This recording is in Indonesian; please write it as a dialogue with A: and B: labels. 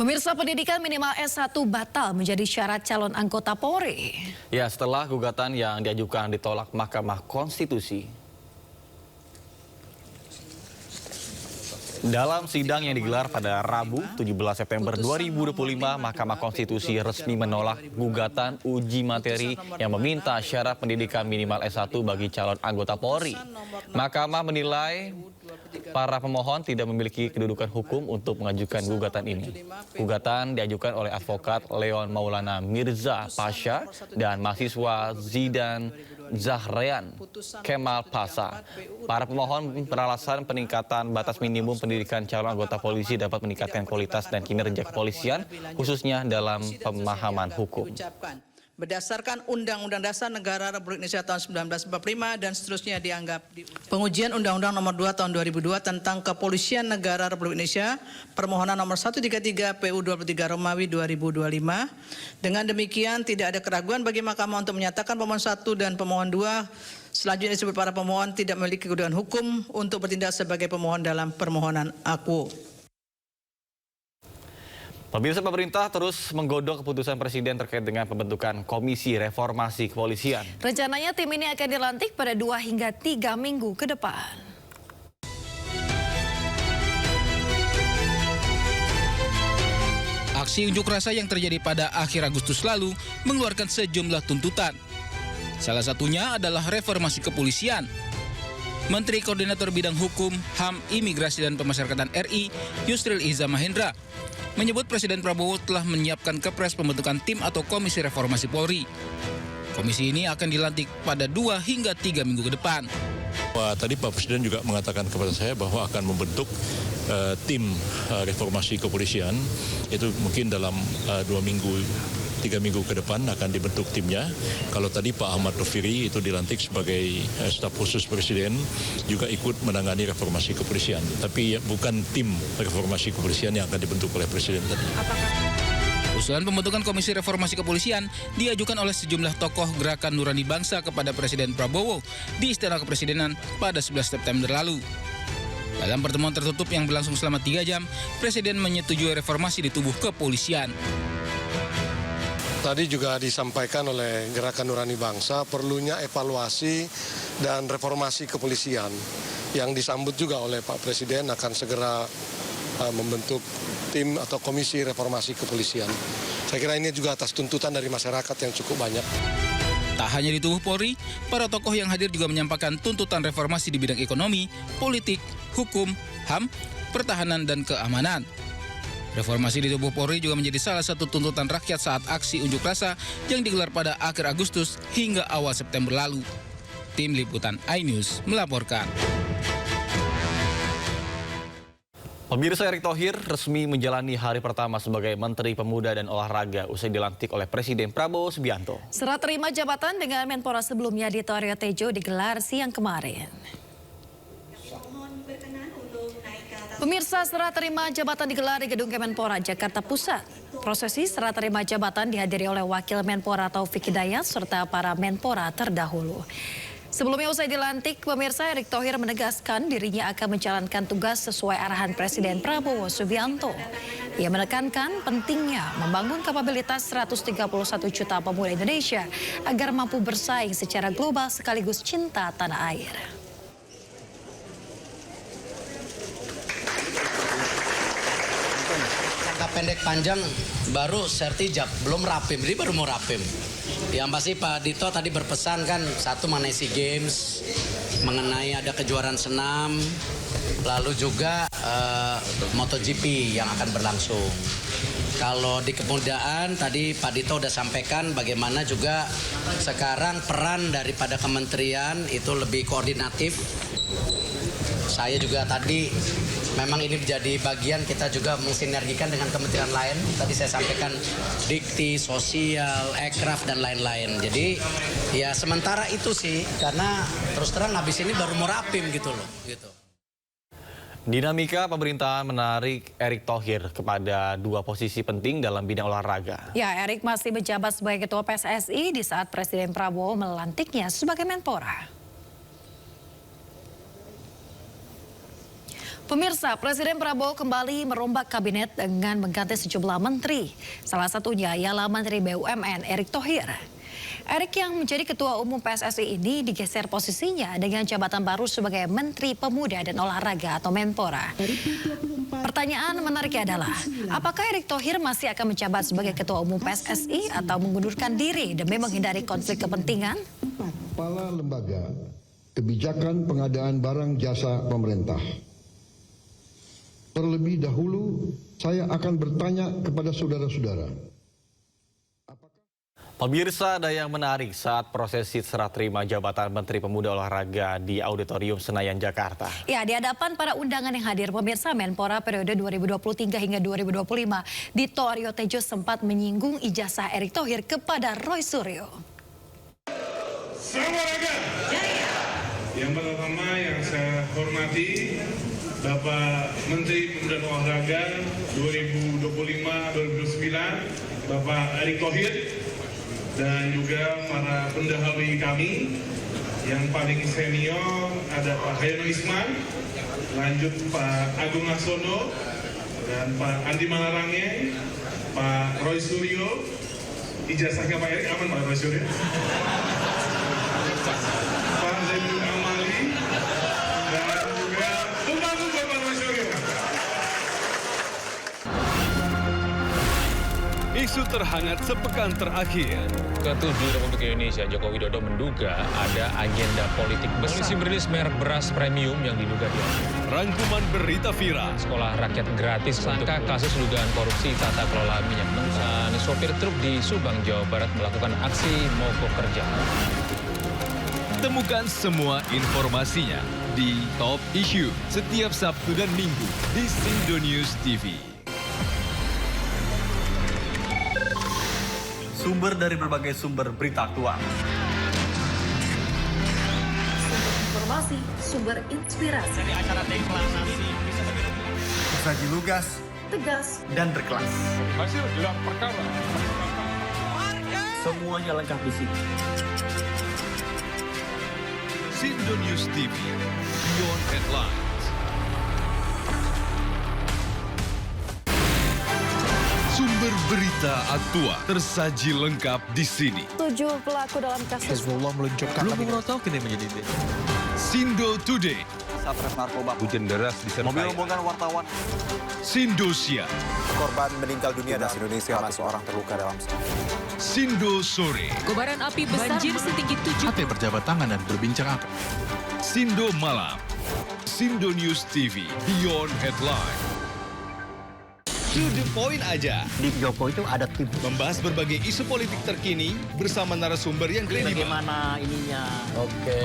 A: Pemirsa, pendidikan minimal S1 batal menjadi syarat calon anggota Polri.
B: Ya, setelah gugatan yang diajukan ditolak Mahkamah Konstitusi. Dalam sidang yang digelar pada Rabu 17 September 2025, Mahkamah Konstitusi resmi menolak gugatan uji materi yang meminta syarat pendidikan minimal S1 bagi calon anggota Polri. Mahkamah menilai para pemohon tidak memiliki kedudukan hukum untuk mengajukan gugatan ini. Gugatan diajukan oleh advokat Leon Maulana Mirza Pasha dan mahasiswa Zidan Zahrean Kemal Pasha. Para pemohon beralasan peningkatan batas minimum pendidikan calon anggota polisi dapat meningkatkan kualitas dan kinerja kepolisian, khususnya dalam pemahaman hukum.
C: Berdasarkan Undang-Undang Dasar Negara Republik Indonesia tahun 1945 dan seterusnya dianggap pengujian Undang-Undang Nomor 2 tahun 2002 tentang Kepolisian Negara Republik Indonesia permohonan nomor 133 PU 23 Romawi 2025. Dengan demikian tidak ada keraguan bagi Mahkamah untuk menyatakan pemohon 1 dan pemohon 2 selanjutnya disebut para pemohon tidak memiliki kedudukan hukum untuk bertindak sebagai pemohon dalam permohonan aku.
B: Pemirsa, pemerintah terus menggodok keputusan Presiden terkait dengan pembentukan Komisi Reformasi Kepolisian.
A: Rencananya tim ini akan dilantik pada 2 hingga 3 minggu ke depan.
D: Aksi unjuk rasa yang terjadi pada akhir Agustus lalu mengeluarkan sejumlah tuntutan. Salah satunya adalah reformasi kepolisian. Menteri Koordinator Bidang Hukum, HAM, Imigrasi dan Pemasyarakatan RI, Yusril Iza Mahendra, menyebut Presiden Prabowo telah menyiapkan kepres pembentukan tim atau Komisi Reformasi Polri. Komisi ini akan dilantik pada 2 hingga 3 minggu ke depan.
E: Tadi Pak Presiden juga mengatakan kepada saya bahwa akan membentuk tim reformasi kepolisian. Itu mungkin dalam 3 minggu ke depan akan dibentuk timnya. Kalau tadi Pak Ahmad Doviri itu dilantik sebagai staf khusus Presiden, juga ikut menangani reformasi kepolisian. Tapi bukan tim reformasi kepolisian yang akan dibentuk oleh Presiden tadi.
D: Usulan pembentukan Komisi Reformasi Kepolisian diajukan oleh sejumlah tokoh Gerakan Nurani Bangsa kepada Presiden Prabowo di Istana Kepresidenan pada 11 September lalu. Dalam pertemuan tertutup yang berlangsung selama 3 jam, Presiden menyetujui reformasi di tubuh kepolisian.
F: Tadi juga disampaikan oleh Gerakan Nurani Bangsa perlunya evaluasi dan reformasi kepolisian yang disambut juga oleh Pak Presiden akan segera membentuk tim atau Komisi Reformasi Kepolisian. Saya kira ini juga atas tuntutan dari masyarakat yang cukup banyak.
D: Tak hanya di tubuh Polri, para tokoh yang hadir juga menyampaikan tuntutan reformasi di bidang ekonomi, politik, hukum, HAM, pertahanan, dan keamanan. Reformasi di tubuh Polri juga menjadi salah satu tuntutan rakyat saat aksi unjuk rasa yang digelar pada akhir Agustus hingga awal September lalu. Tim Liputan iNews melaporkan.
B: Pemirsa, Erick Thohir resmi menjalani hari pertama sebagai Menteri Pemuda dan Olahraga usai dilantik oleh Presiden Prabowo Subianto.
A: Serah terima jabatan dengan Menpora sebelumnya Dito Aryo Tejo digelar siang kemarin. Pemirsa, serah terima jabatan digelar di Gedung Kemenpora, Jakarta Pusat. Prosesi serah terima jabatan dihadiri oleh Wakil Menpora Taufik Hidayat serta para Menpora terdahulu. Sebelumnya usai dilantik, pemirsa, Erick Thohir menegaskan dirinya akan menjalankan tugas sesuai arahan Presiden Prabowo Subianto. Ia menekankan pentingnya membangun kapabilitas 131 juta pemuda Indonesia agar mampu bersaing secara global sekaligus cinta tanah air.
G: Jangka pendek panjang baru sertijab, belum rapim, jadi baru mau rapim. Yang pasti Pak Dito tadi berpesan kan, satu mengenai SEA Games, mengenai ada kejuaraan senam, lalu juga MotoGP yang akan berlangsung. Kalau di kepemudaan tadi Pak Dito udah sampaikan bagaimana juga sekarang peran daripada kementerian itu lebih koordinatif. Saya juga tadi memang ini menjadi bagian kita juga mensinergikan dengan kementerian lain. Tadi saya sampaikan Dikti, Sosial, Ekraf, dan lain-lain. Jadi ya sementara itu sih, karena terus terang habis ini baru mau rapim gitu loh. Gitu.
B: Dinamika pemerintahan menarik Erick Thohir kepada 2 posisi penting dalam bidang olahraga.
A: Ya, Erick masih menjabat sebagai Ketua PSSI di saat Presiden Prabowo melantiknya sebagai Menpora. Pemirsa, Presiden Prabowo kembali merombak kabinet dengan mengganti sejumlah menteri. Salah satunya ialah Menteri BUMN Erick Thohir. Erick yang menjadi Ketua Umum PSSI ini digeser posisinya dengan jabatan baru sebagai Menteri Pemuda dan Olahraga atau Menpora. Pertanyaan menariknya adalah, apakah Erick Thohir masih akan menjabat sebagai Ketua Umum PSSI atau mengundurkan diri demi menghindari konflik kepentingan?
H: Kepala Lembaga Kebijakan Pengadaan Barang Jasa Pemerintah. Terlebih dahulu, saya akan bertanya kepada saudara-saudara.
B: Pemirsa, ada yang menarik saat prosesi serah terima jabatan Menteri Pemuda Olahraga di Auditorium Senayan, Jakarta.
A: Ya, di hadapan para undangan yang hadir, pemirsa, Menpora periode 2023 hingga 2025, Dito Aryo Tejo sempat menyinggung ijazah Erick Thohir kepada Roy Suryo.
I: Salam olahraga. Yang pertama yang saya hormati Bapak Menteri Pemuda dan Olahraga 2025-2029, Bapak Erick Thohir, dan juga para pendahului kami yang paling senior ada Pak Hayono Isman, lanjut Pak Agung Laksono, dan Pak Andi Malarange, Pak Roy Suryo. Ijazahnya Pak Erick aman Pak Roy Suryo. Pak Zainul Amali, dan juga tunggu Pak Roy Suryo.
J: Isu terhangat sepekan terakhir.
K: Ke-7 Republik Indonesia, Joko Widodo menduga ada agenda politik besar. Polisi merilis merek beras premium yang diduga diambil.
J: Rangkuman berita viral.
K: Sekolah rakyat gratis sangka kasus dugaan korupsi tata kelola minyak mentah. Sopir truk di Subang, Jawa Barat melakukan aksi mogok kerja.
J: Temukan semua informasinya di Top Issue setiap Sabtu dan Minggu di Sindo News TV.
B: Sumber dari berbagai sumber berita aktual.
A: Sumber informasi, sumber inspirasi.
B: Dari acara deklarasi saji lugas,
A: Tegas.
B: dan berkelas.
I: Hasil gelar perkara.
B: Semuanya lengkap di sini.
J: Sindo News TV, Beyond Headlines. Sumber berita aktual tersaji lengkap di sini.
A: 7 pelaku dalam kasus
J: Belum tahu kini menjadi Sindo Today.
B: Satres narkoba.
J: Hujan deras disertai.
B: Mobil rombongan wartawan.
J: Sindosia.
L: Korban meninggal dunia di Indonesia, seorang terluka dalam.
J: Sindo Sore.
M: Kobaran api besar banjir setinggi 7.
J: Hati berjabat tangan dan berbincang apa? Sindo Malam. Sindo News TV, Beyond Headline. To the point aja.
B: Di Jokowi itu ada tim.
J: Membahas berbagai isu politik terkini bersama narasumber yang kredibel.
B: Bagaimana ininya? Oke.